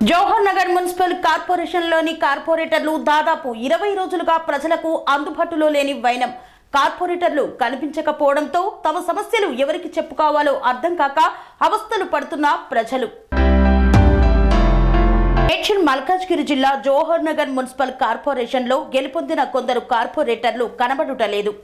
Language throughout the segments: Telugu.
జవహర్ నగర్ మున్సిపల్ కార్పొరేషన్లోని కార్పొరేటర్లు దాదాపు 20 రోజులుగా ప్రజలకు అందుబాటులో లేని వైనం. కార్పొరేటర్లు కనిపించకపోవడంతో తమ సమస్యలు ఎవరికి చెప్పుకోవాలో అర్థం కాక అవస్థలు పడుతున్న ప్రజలు. మేడ్చల్ మల్కాజ్గిరి జిల్లా జవహర్ నగర్ మున్సిపల్ కార్పొరేషన్లో గెలుపొందిన కొందరు కార్పొరేటర్లు కనబడుటలేదు.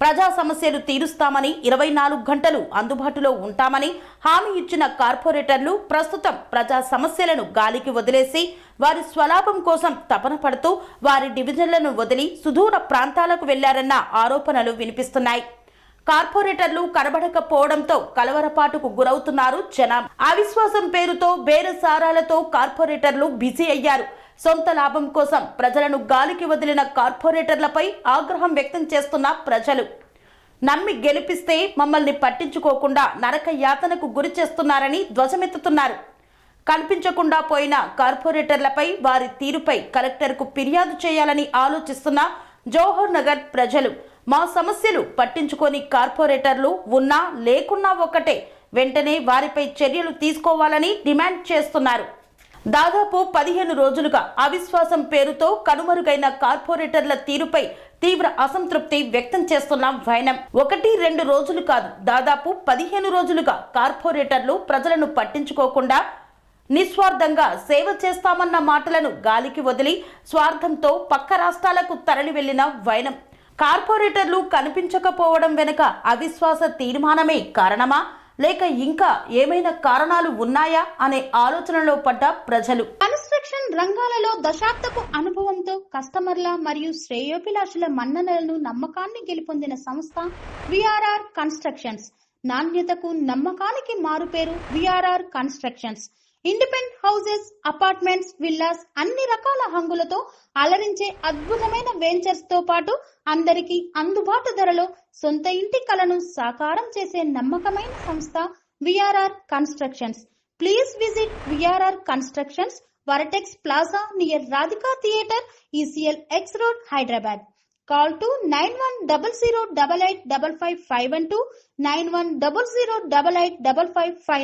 ప్రజా సమస్యలు తీరుస్తామని 24 గంటలు అందుబాటులో ఉంటామని హామీ ఇచ్చిన కార్పొరేటర్లు ప్రస్తుతం ప్రజా సమస్యలను గాలికి వదిలేసి వారి స్వలాభం కోసం తపన పడుతూ వారి డివిజన్లను వదిలి సుదూర ప్రాంతాలకు వెళ్లారన్న ఆరోపణలు వినిపిస్తున్నాయి. కార్పొరేటర్లు కనబడకపోవడంతో కలవరపాటుకు గురవుతున్నారు జనం. అవిశ్వాసం పేరుతో బేరసారాలతో కార్పొరేటర్లు బిజీ అయ్యారు. సొంత లాభం కోసం ప్రజలను గాలికి వదిలిన కార్పొరేటర్లపై ఆగ్రహం వ్యక్తం చేస్తున్న ప్రజలు. నమ్మి గెలిపిస్తే మమ్మల్ని పట్టించుకోకుండా నరక యాతనకు గురి చేస్తున్నారని ధ్వజమెత్తుతున్నారు. కనిపించకుండా పోయిన కార్పొరేటర్లపై వారి తీరుపై కలెక్టర్కు ఫిర్యాదు చేయాలని ఆలోచిస్తున్న జవహర్ నగర్ ప్రజలు. మా సమస్యలు పట్టించుకొని కార్పొరేటర్లు ఉన్నా లేకున్నా ఒకటే, వెంటనే వారిపై చర్యలు తీసుకోవాలని డిమాండ్ చేస్తున్నారు. దాదాపు 15 రోజులుగా అవిశ్వాసం పేరుతో కనుమరుగైన కార్పొరేటర్ల తీరుపై తీవ్ర అసంతృప్తి వ్యక్తం చేస్తున్న వైనం. 1-2 రోజులు కాదు, దాదాపు 15 రోజులుగా కార్పొరేటర్లు ప్రజలను పట్టించుకోకుండా నిస్వార్థంగా సేవ చేస్తామన్న మాటలను గాలికి వదిలి స్వార్థంతో పక్క రాష్ట్రాలకు తరలి వెళ్లిన వైనం. కార్పొరేటర్లు కనిపించకపోవడం వెనుక అవిశ్వాస తీర్మానమే కారణమా, లేక ఇంకా ఏమైనా కారణాలు ఉన్నాయా అనే ఆలోచనలో పడ్డ ప్రజలు. కన్స్ట్రక్షన్ రంగాలలో దశాబ్దపు అనుభవంతో కస్టమర్ల మరియు శ్రేయోభిలాషుల మన్ననలను నమ్మకాన్ని గెలుపొందిన సంస్థ విఆర్ఆర్ కన్స్ట్రక్షన్స్. నాణ్యతకు నమ్మకానికి మారుపేరు VRR constructions. Independent houses, apartments, villas అన్ని రకాల హంగులతో అలరించే అద్భుతమైన వెంచర్స్ తో పాటు అందరికీ అందుబాటు ధరలో సొంత ఇంటి కలను సాకారం చేసే నమ్మకమైన సంస్థ VRR constructions. Please visit VRR constructions, Vertex plaza near Radhika theatre, ECL X road, Hyderabad. Call to 910088555512, 9100885555.